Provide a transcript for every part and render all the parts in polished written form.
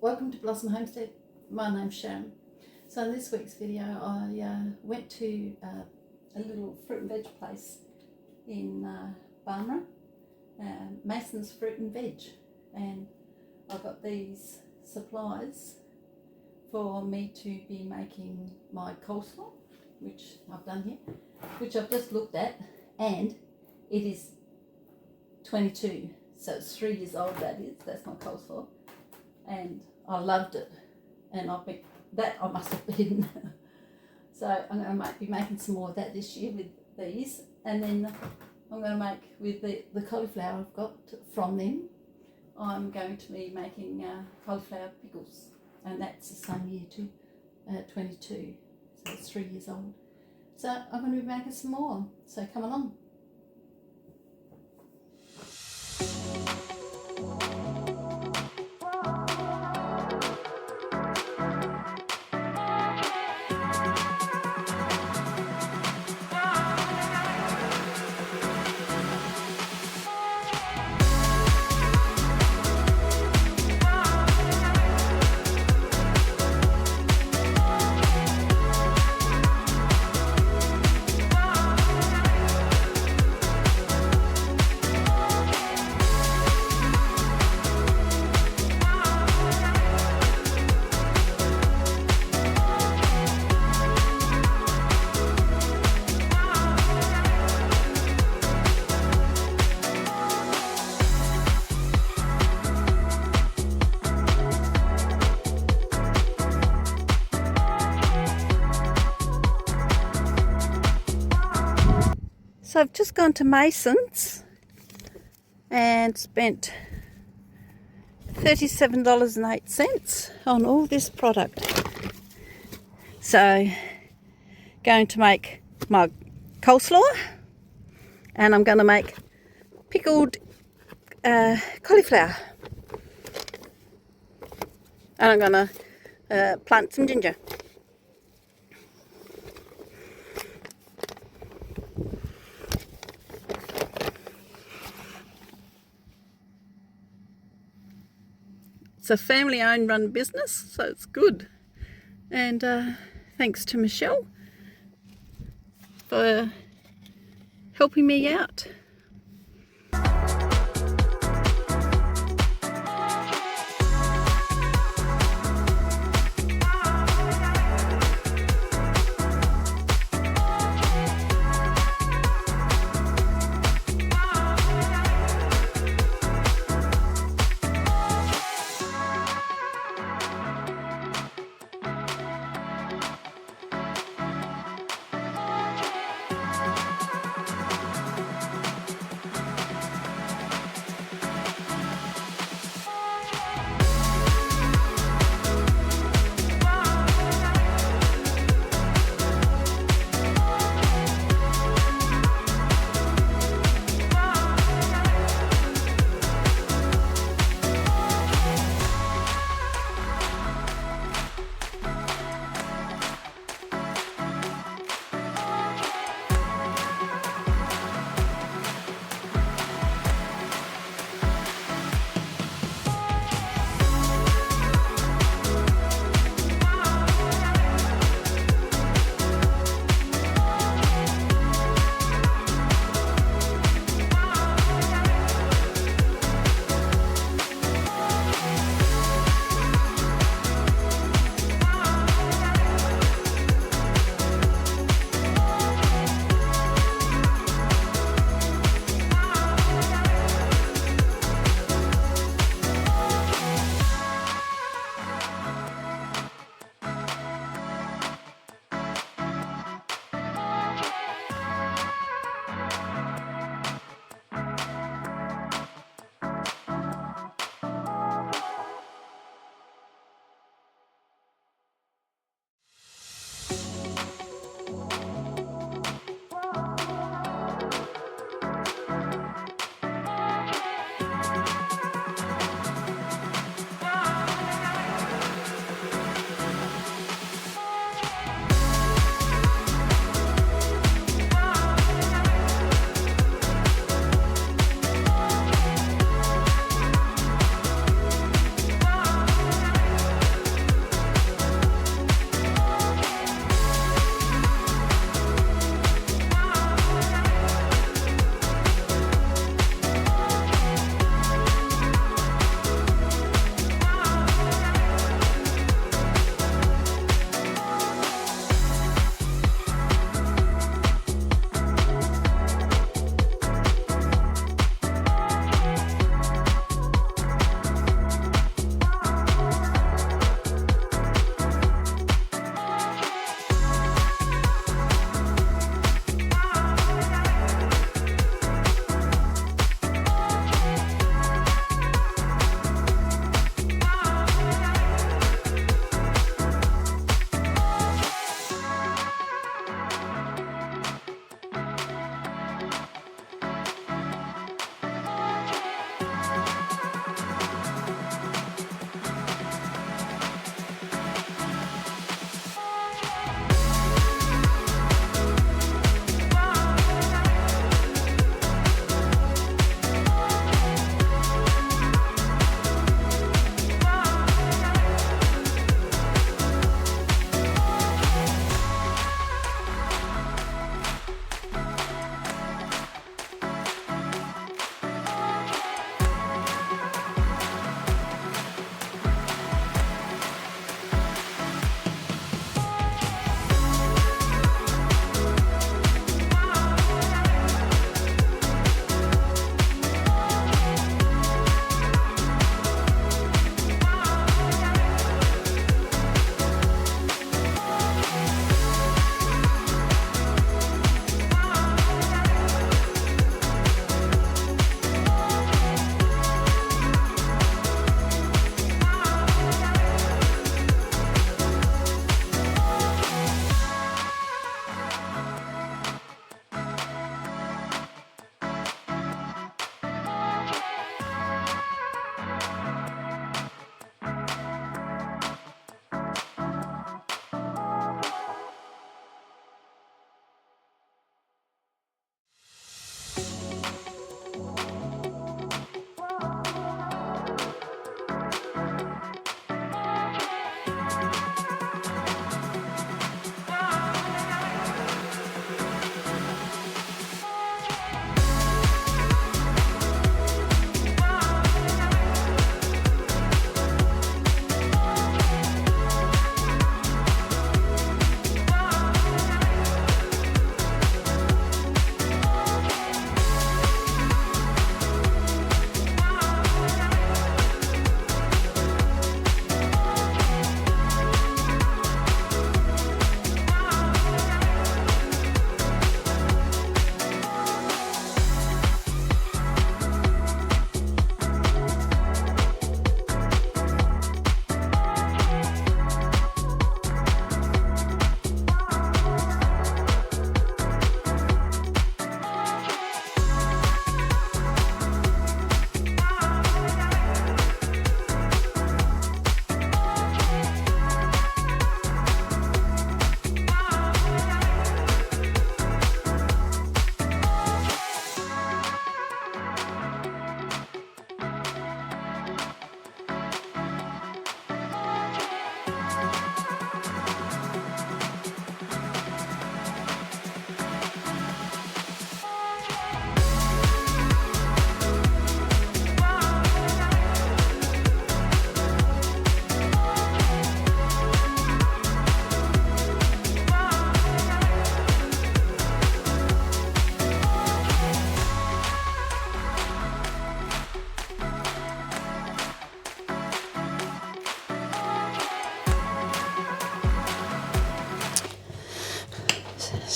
Welcome to Blossom Homestead. My name's Sharon. So in this week's video I went to a little fruit and veg place in Barnborough, Mason's Fruit and Veg, and I got these supplies for me to be making my coleslaw, which I've done here, which I've just looked at, and it is 22, so it's 3 years old. That's my coleslaw, and I loved it, and I must have been. So I'm going to be making some more of that this year with these, and then I'm going to make with the cauliflower I've got from them. I'm going to be making cauliflower pickles, and that's the same year too, 22, so it's 3 years old. So I'm going to be making some more, so come along. So I've just gone to Mason's and spent $37.08 on all this product. So going to make my coleslaw, and I'm going to make pickled cauliflower, and I'm going to plant some ginger. It's a family-owned run business, so it's good. And thanks to Michelle for helping me out.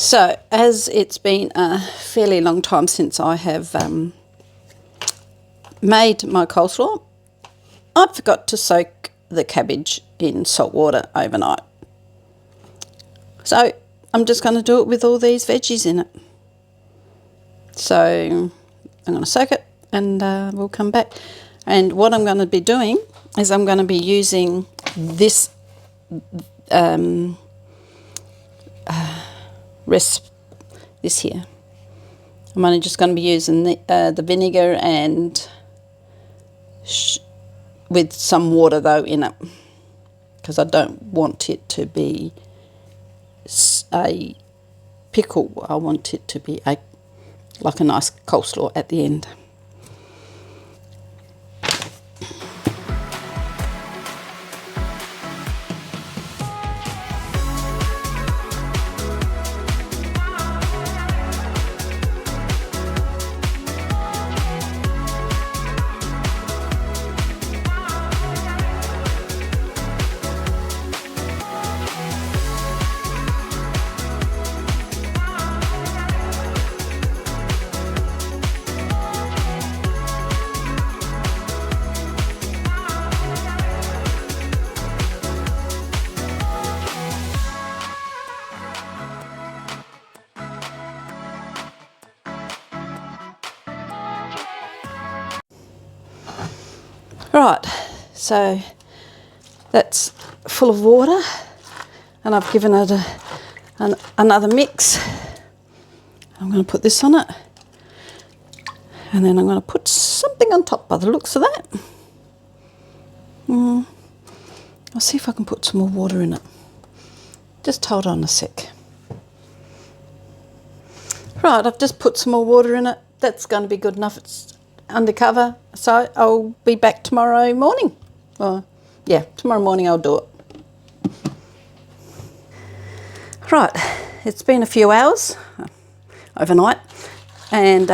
So, as it's been a fairly long time since I have made my coleslaw, I forgot to soak the cabbage in salt water overnight. So, I'm just going to do it with all these veggies in it. So, I'm going to soak it and we'll come back. And what I'm going to be doing is I'm going to be using this this here. I'm only just going to be using the vinegar and with some water though in it, because I don't want it to be a pickle. I want it to be like a nice coleslaw at the end. Right, so that's full of water and I've given it another mix. I'm going to put this on it and then I'm going to put something on top by the looks of that. I'll see if I can put some more water in it. Just hold on a sec. Right, I've just put some more water in it. That's going to be good enough. It's undercover, so I'll be back tomorrow morning. Yeah, tomorrow morning I'll do it. Right, it's been a few hours overnight and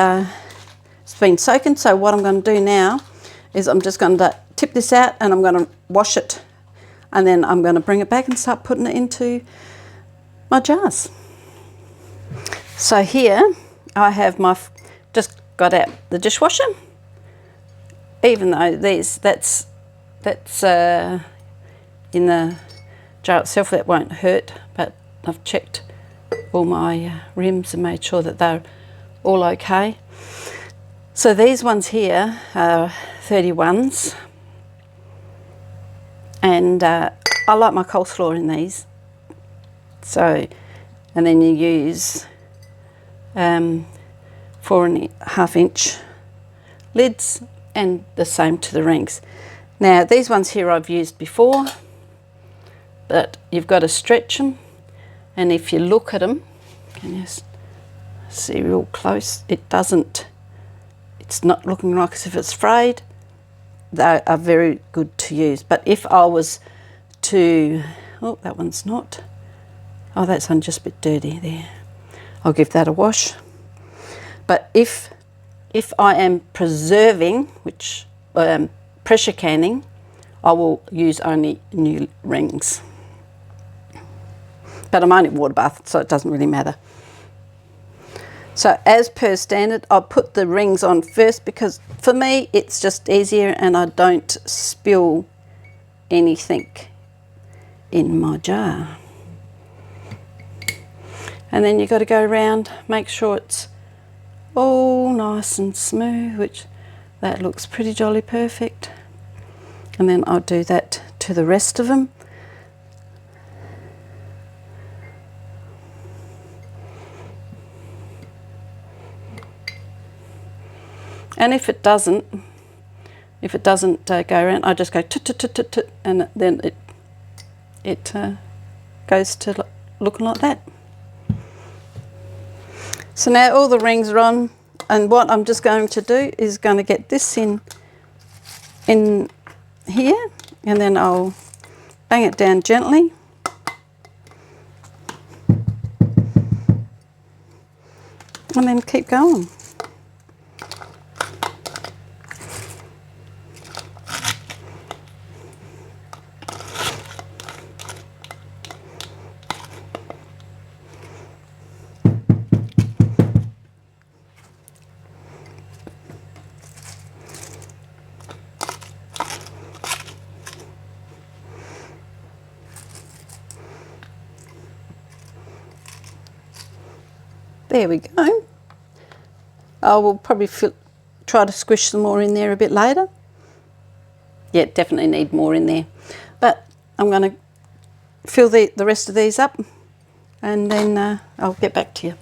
it's been soaking, so what I'm going to do now is I'm just going to tip this out and I'm going to wash it and then I'm going to bring it back and start putting it into my jars. So here I have just got out the dishwasher, even though that's in the jar itself, that won't hurt, but I've checked all my rims and made sure that they're all okay. So these ones here are 31s and I like my coleslaw in these. So, and then you use 4.5 inch lids and the same to the rings. Now these ones here I've used before, but you've got to stretch them, and if you look at them, can you see real close, it's not looking like as if it's frayed. They are very good to use, but if I was to, oh, that one's not, oh, that's one just a bit dirty there, I'll give that a wash. But if I am preserving, which pressure canning, I will use only new rings. But I'm only water bath, so it doesn't really matter. So as per standard, I'll put the rings on first because for me it's just easier and I don't spill anything in my jar. And then you've got to go around, make sure it's all nice and smooth, which that looks pretty jolly perfect. And then I'll do that to the rest of them. And if it doesn't go around, I just go tut tut tut tut tut, and then it goes to looking like that. So now all the rings are on, and what I'm just going to do is going to get this in here, and then I'll bang it down gently. And then keep going. There we go. I will probably try to squish some more in there a bit later. Yeah, definitely need more in there. But I'm going to fill the rest of these up, and then I'll get back to you.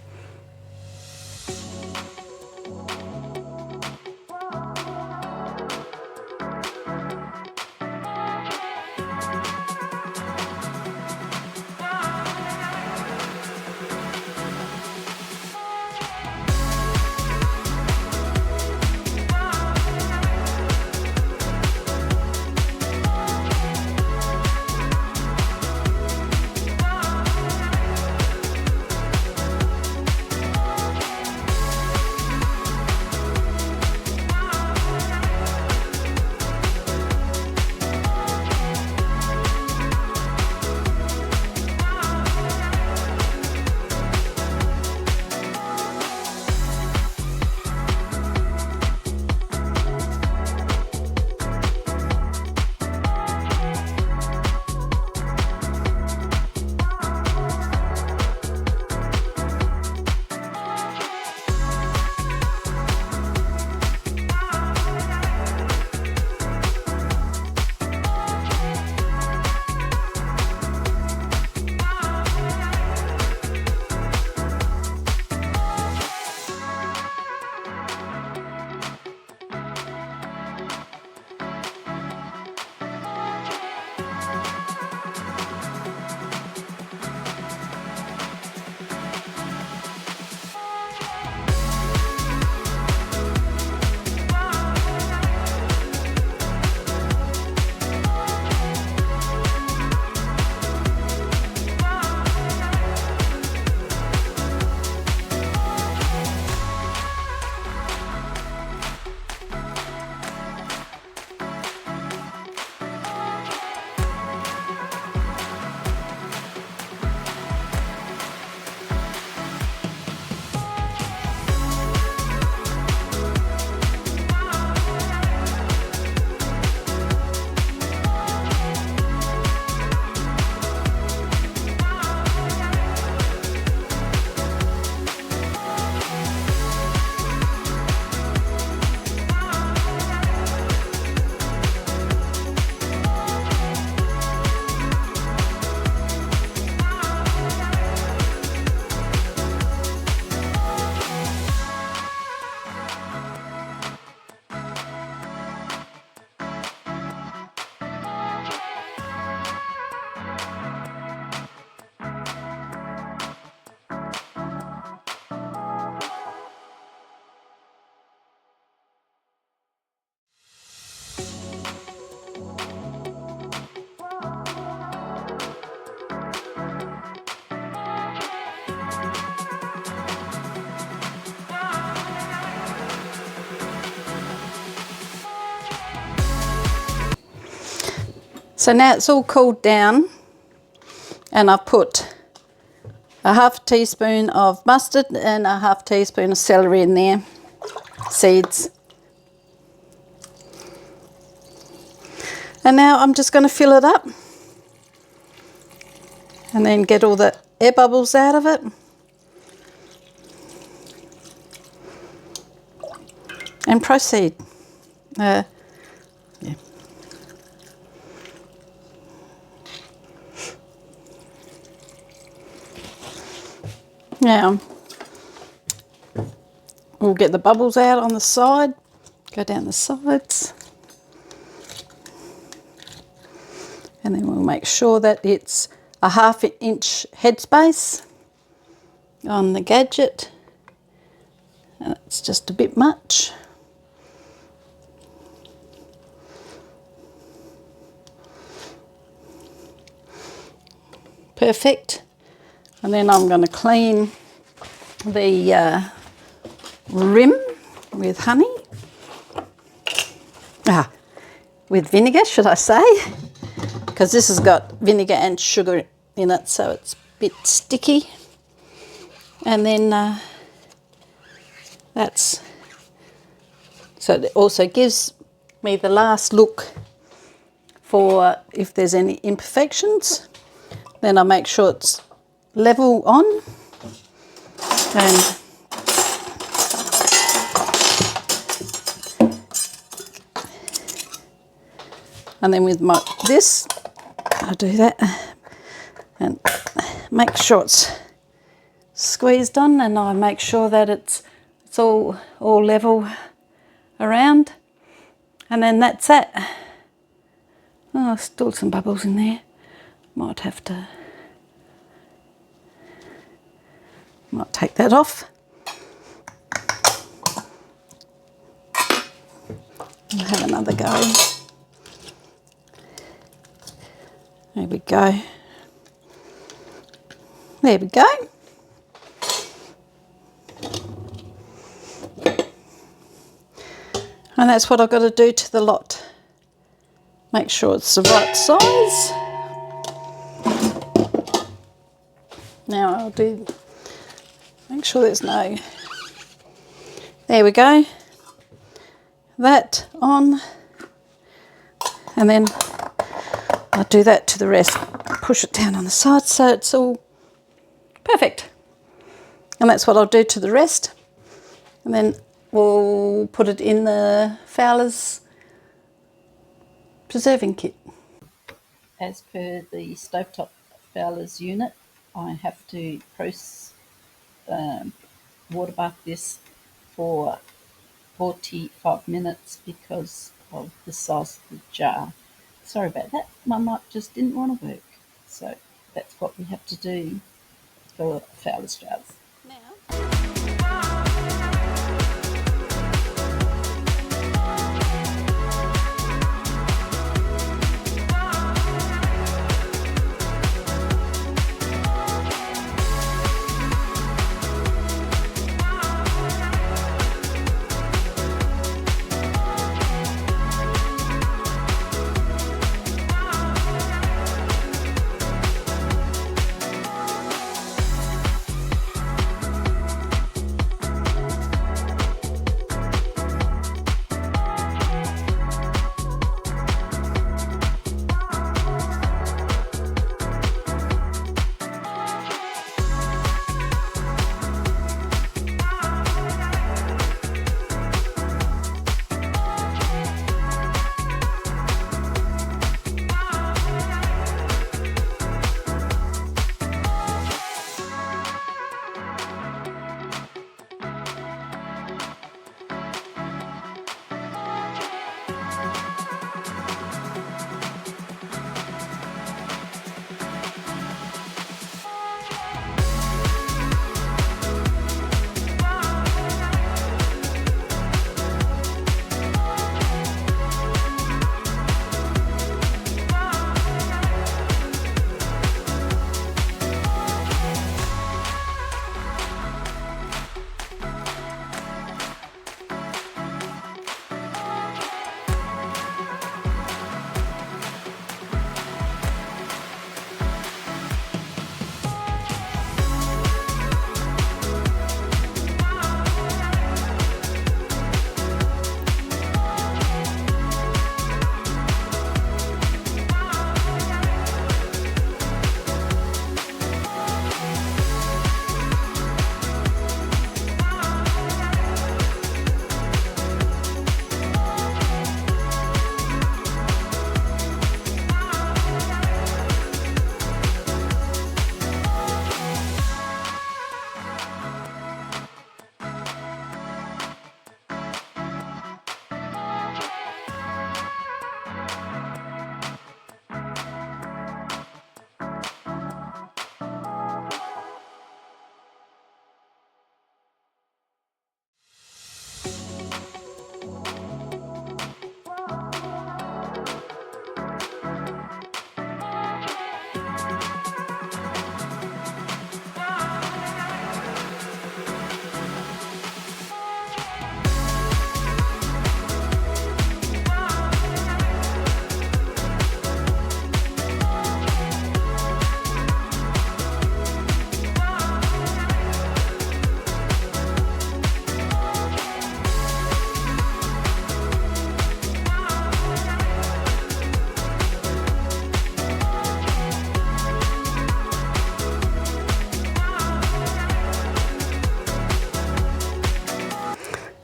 So now it's all cooled down, and I've put a half teaspoon of mustard and a half teaspoon of celery in there, seeds. And now I'm just going to fill it up and then get all the air bubbles out of it. And proceed. Yeah. Now, we'll get the bubbles out on the side, go down the sides, and then we'll make sure that it's a 1/2 inch headspace on the gadget. And it's just a bit much. Perfect. And then I'm going to clean the rim with honey. With vinegar, should I say? Because this has got vinegar and sugar in it, so it's a bit sticky. And then so it also gives me the last look for if there's any imperfections. Then I make sure it's level on, and And then with this, I'll do that and make sure it's squeezed on, and I make sure that it's all level around, and then that's it. Oh, still some bubbles in there. Might take that off. I'll have another go. There we go. There we go. And that's what I've got to do to the lot. Make sure it's the right size. Now I'll make sure there's no, there we go. That on, and then I'll do that to the rest. Push it down on the side so it's all perfect. And that's what I'll do to the rest. And then we'll put it in the Fowler's preserving kit. As per the stovetop Fowler's unit, I have to water bath this for 45 minutes because of the size of the jar. Sorry about that, my mic just didn't want to work. So that's what we have to do for Fowler's jars.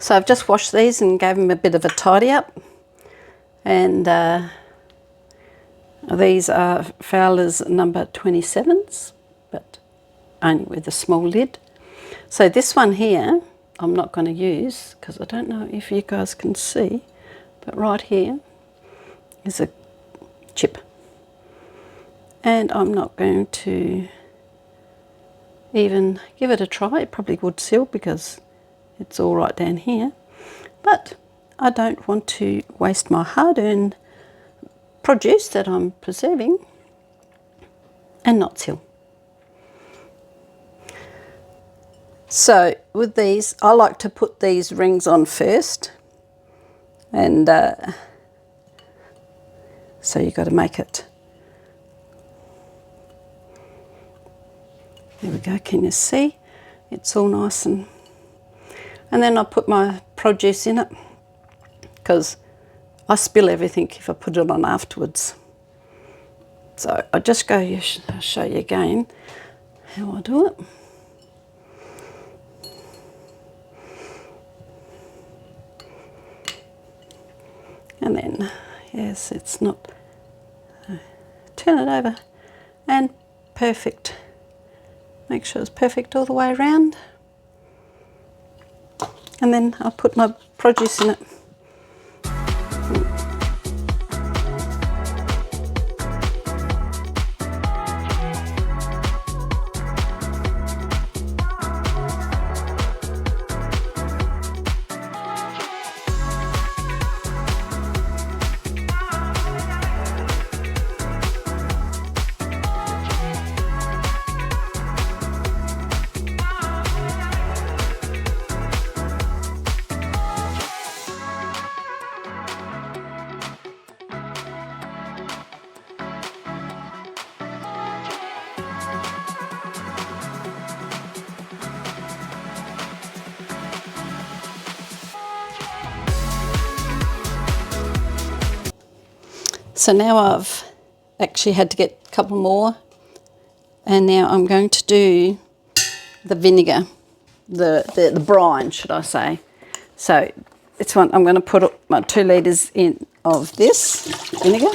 So I've just washed these and gave them a bit of a tidy up, and These are Fowler's number 27s, but only with a small lid. So this one here, I'm not going to use because I don't know if you guys can see, but right here is a chip. And I'm not going to even give it a try. It probably would seal because it's all right down here. But I don't want to waste my hard-earned produce that I'm preserving and not seal. So with these, I like to put these rings on first, and so you've got to make it. There we go, can you see? It's all nice, and then I put my produce in it because I spill everything if I put it on afterwards. So I'll just I'll show you again how I do it. And then, yes, it's not, turn it over, and perfect. Make sure it's perfect all the way around. And then I'll put my produce in it. So now I've actually had to get a couple more, and now I'm going to do the vinegar, the brine, should I say. So it's one, I'm going to put my 2 litres in of this vinegar.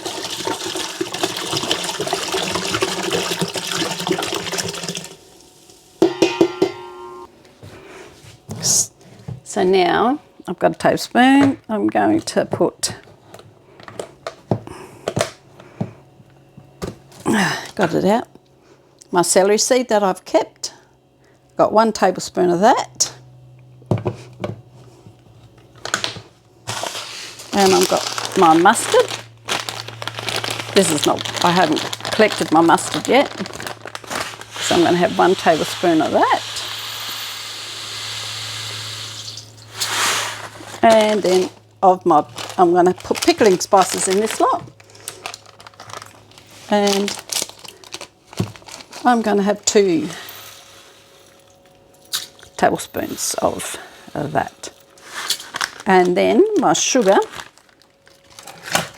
So now I've got a tablespoon. I'm going to put, got it out, my celery seed that I've kept. Got 1 tablespoon of that. And I've got my mustard. This is not, I haven't collected my mustard yet. So I'm going to have 1 tablespoon of that. And then of my, I'm going to put pickling spices in this lot. And I'm going to have 2 tablespoons of that. And then my sugar,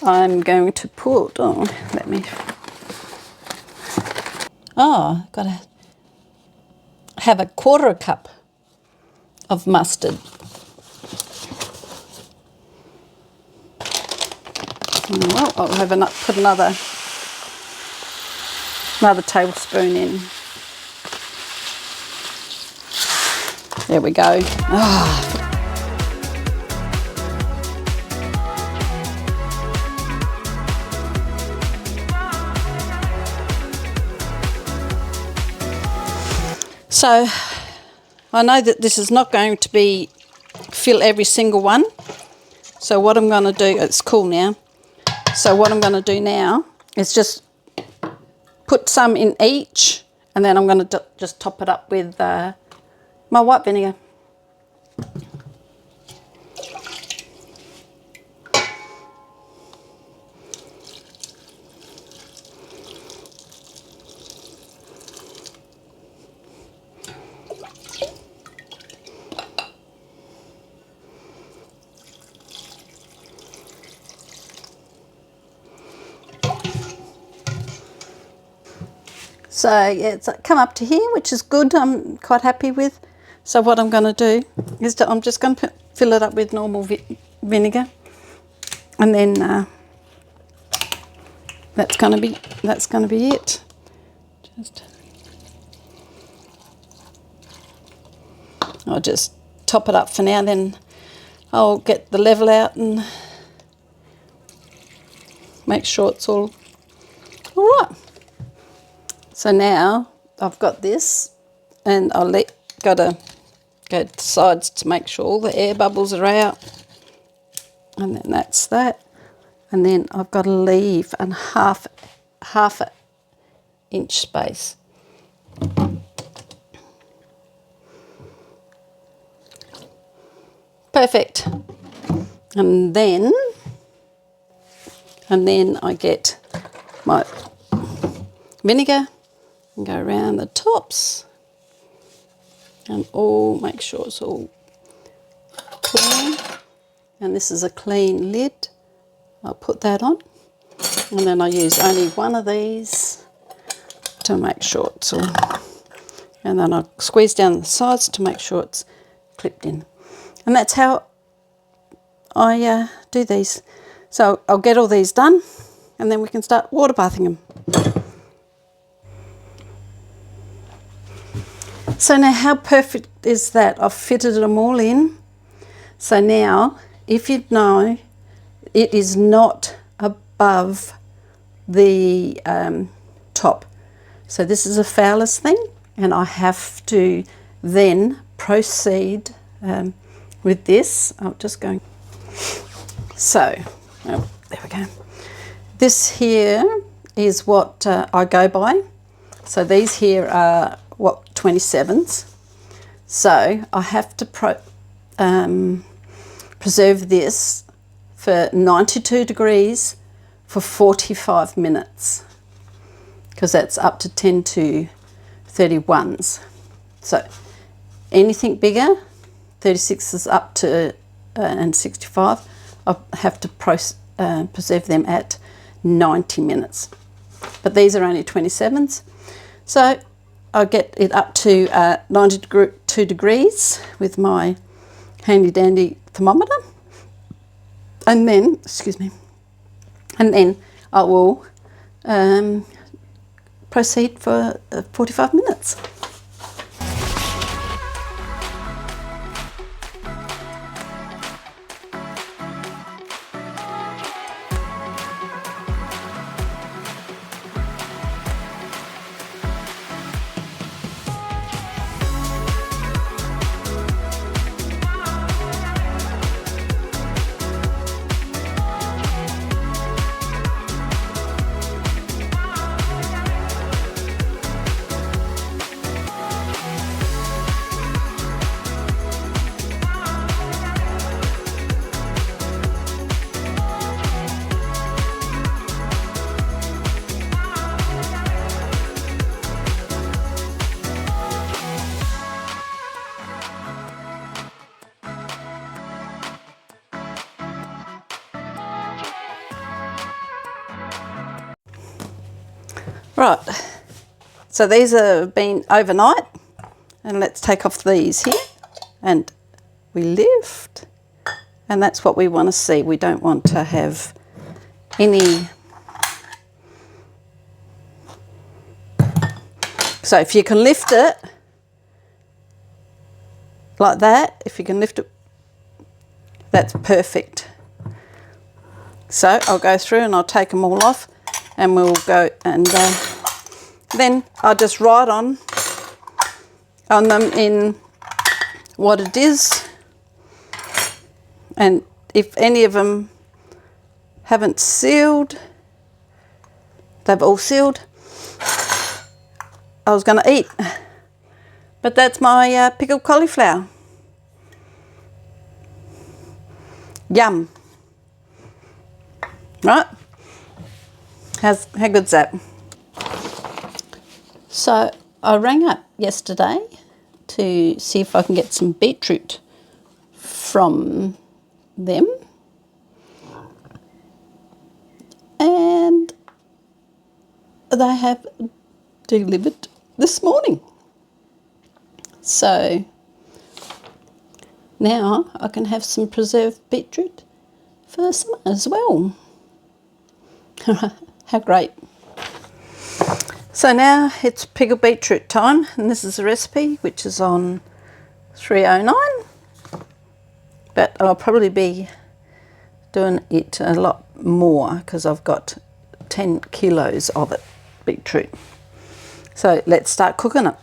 I'm going to put, got to have a 1/4 cup of mustard. Well, I'll have put another tablespoon in. There we go. So I know that this is not going to fill every single one. So what I'm going to do, it's cool now. So what I'm going to do now is just put some in each, and then I'm going to just top it up with my white vinegar. So yeah, it's come up to here, which is good. I'm quite happy with. So what I'm going to do is I'm just going to fill it up with normal vinegar, and then that's going to be it. I'll just top it up for now, then I'll get the level out and make sure it's all right. So now I've got this, and gotta go to the sides to make sure all the air bubbles are out, and then that's that. And then I've got to leave a half an inch space. Perfect. And then I get my vinegar and go around the tops and make sure it's all clean. And this is a clean lid. I'll put that on, and then I use only one of these to make sure it's all, and then I'll squeeze down the sides to make sure it's clipped in. And that's how I do these. So I'll get all these done, and then we can start water bathing them. So now how perfect is that? I've fitted them all in. So now, if you know, it is not above the top. So this is a fowler's thing, and I have to then proceed with this. I'm just going. So, there we go. This here is what I go by. So these here are 27s. So I have to preserve this for 92 degrees for 45 minutes, because that's up to 10 to 31s. So anything bigger, 36s up to and 65, I have to preserve them at 90 minutes. But these are only 27s. So I'll get it up to 92 degrees with my handy dandy thermometer. And then, excuse me, and then I will proceed for 45 minutes. Right, so these have been overnight, and let's take off these here, and we lift, and that's what we want to see. We don't want to have any. So if you can lift it like that, if you can lift it, that's perfect. So I'll go through and I'll take them all off, and we'll go, and then I'll just write on them in what it is. And if any of them haven't sealed, they've all sealed. I was going to eat, but that's my pickled cauliflower. Yum. Right? How good's that? So I rang up yesterday to see if I can get some beetroot from them, and they have delivered this morning. So now I can have some preserved beetroot for summer as well. How great. So now it's pickled beetroot time, and this is the recipe, which is on 309, but I'll probably be doing it a lot more because I've got 10 kilos of it, beetroot. So let's start cooking it.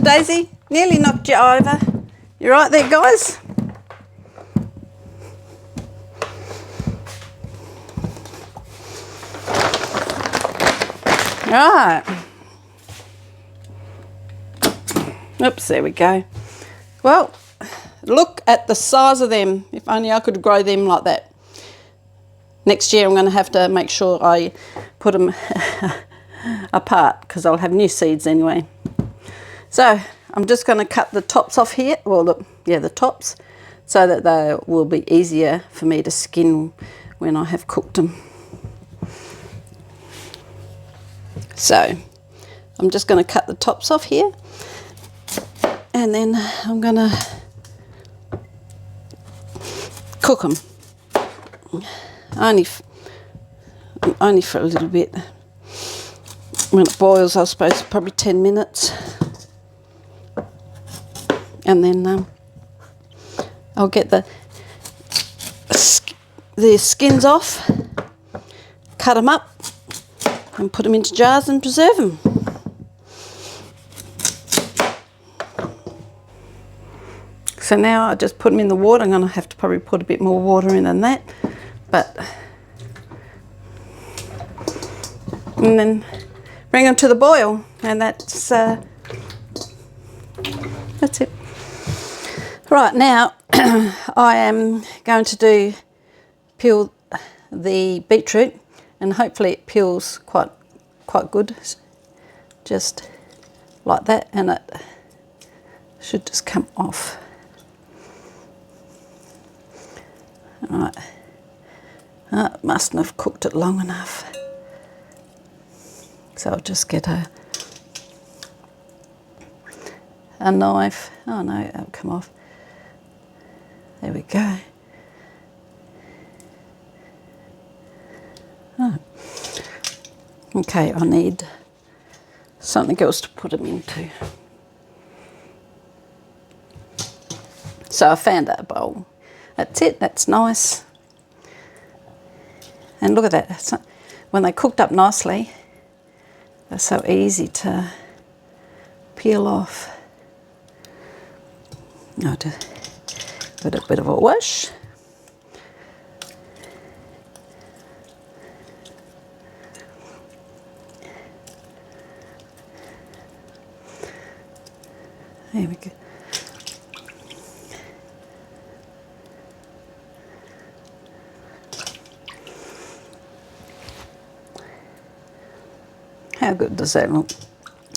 Daisy, nearly knocked you over. You right there, guys? Right. Oops, there we go. Well, look at the size of them. If only I could grow them like that. Next year I'm going to have to make sure I put them apart because I'll have new seeds anyway. So I'm just going to cut the tops off here, well, the tops, so that they will be easier for me to skin when I have cooked them. So I'm just going to cut the tops off here, and then I'm going to cook them, only for a little bit. When it boils, I suppose probably 10 minutes. And then I'll get the skins off, cut them up, and put them into jars and preserve them. So now I just put them in the water. I'm going to have to probably put a bit more water in than that, and then bring them to the boil, and that's it. Right, now I am going to peel the beetroot, and hopefully it peels quite good, just like that, and it should just come off. Right, it mustn't have cooked it long enough, so I'll just get a knife. Oh no, it'll come off. There we go. Oh. Okay, I need something else to put them into. So I found a bowl. That's it, that's nice. And look at that, when they cooked up nicely, they're so easy to peel off. I'll just give it a bit of a wash. There we go. How good does that look?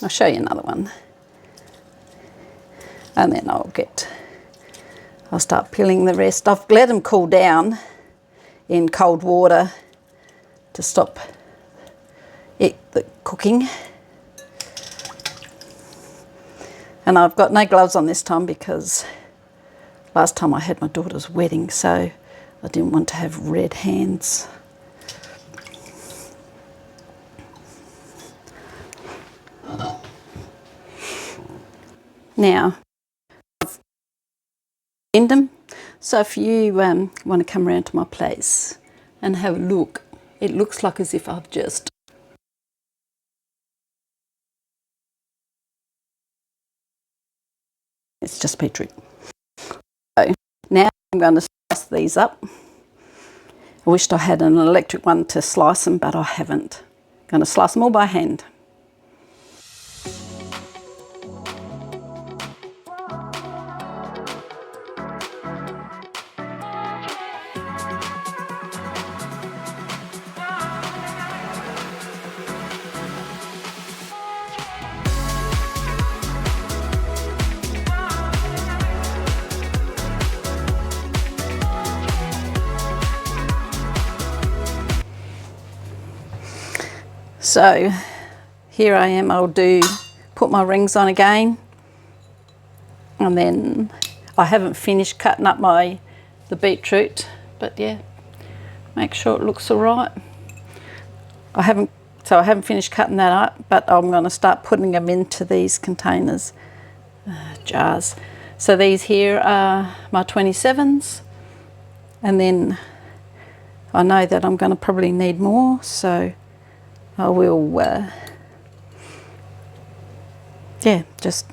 I'll show you another one. And then I'll start peeling the rest. I've let them cool down in cold water to stop the cooking. And I've got no gloves on this time because last time I had my daughter's wedding, so I didn't want to have red hands. Now, I've cleaned them, so if you want to come around to my place and have a look, it looks like as if I've just it's just beetroot. So now I'm going to slice these up. I wished I had an electric one to slice them, but I haven't. I'm going to slice them all by hand. So here I am, put my rings on again, and then I haven't finished cutting up the beetroot, but yeah, make sure it looks all right. I haven't finished cutting that up, but I'm going to start putting them into these containers, jars. So these here are my 27s, and then I know that I'm going to probably need more, so I will yeah, just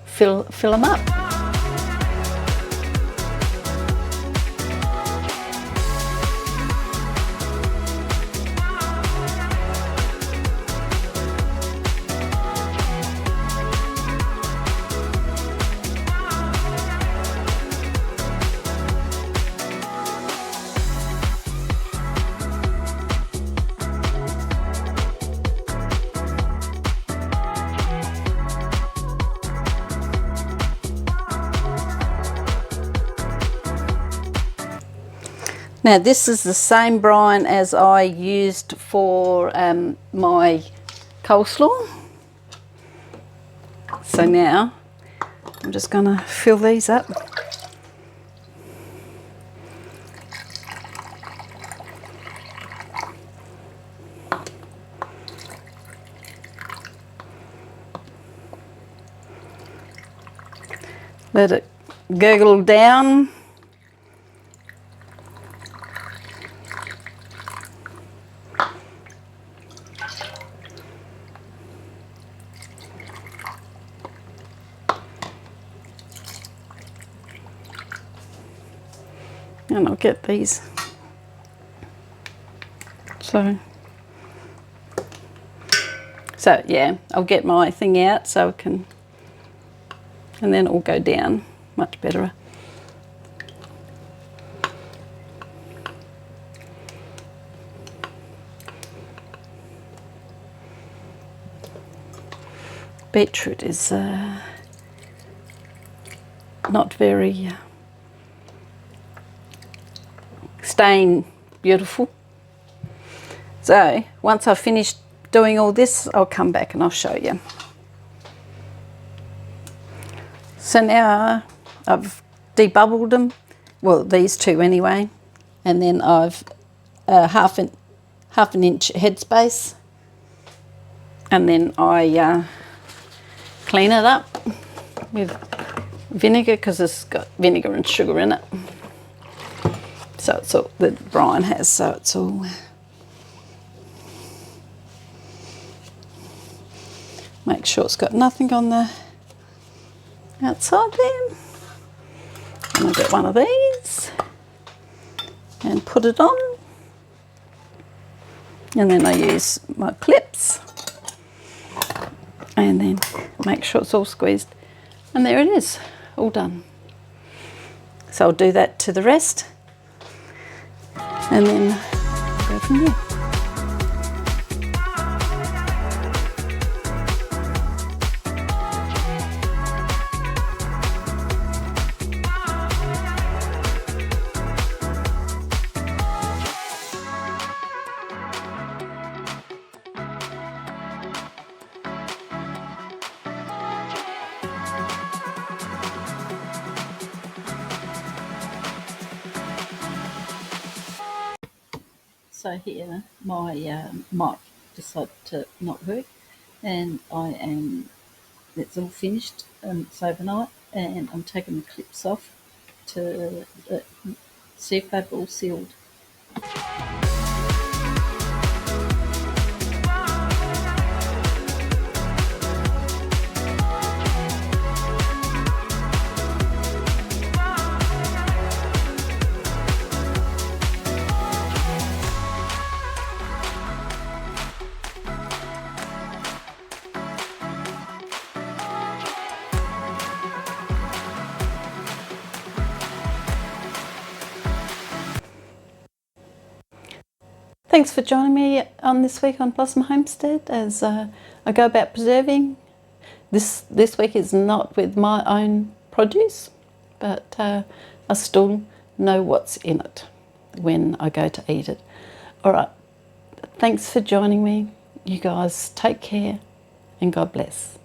fill them up. Now this is the same brine as I used for my coleslaw. So now I'm just going to fill these up. Let it gurgle down. And I'll get these. So yeah, I'll get my thing out so I can, and then it will go down much better. Beetroot is not very stain beautiful. So once I've finished doing all this, I'll come back and I'll show you. So now I've debubbled them, well these two anyway, and then I've half an inch headspace, and then I clean it up with vinegar because it's got vinegar and sugar in it. So it's all the brine has, so it's all. Make sure it's got nothing on the outside there. And I'll get one of these and put it on. And then I use my clips and then make sure it's all squeezed. And there it is, all done. So I'll do that to the rest. And then go from there. So here my mic decided to not work, and it's all finished and it's overnight, and I'm taking the clips off to see if they've all sealed. Thanks for joining me on this week on Blossom Homestead as I go about preserving. This week is not with my own produce, but I still know what's in it when I go to eat it. All right, thanks for joining me. You guys take care and God bless.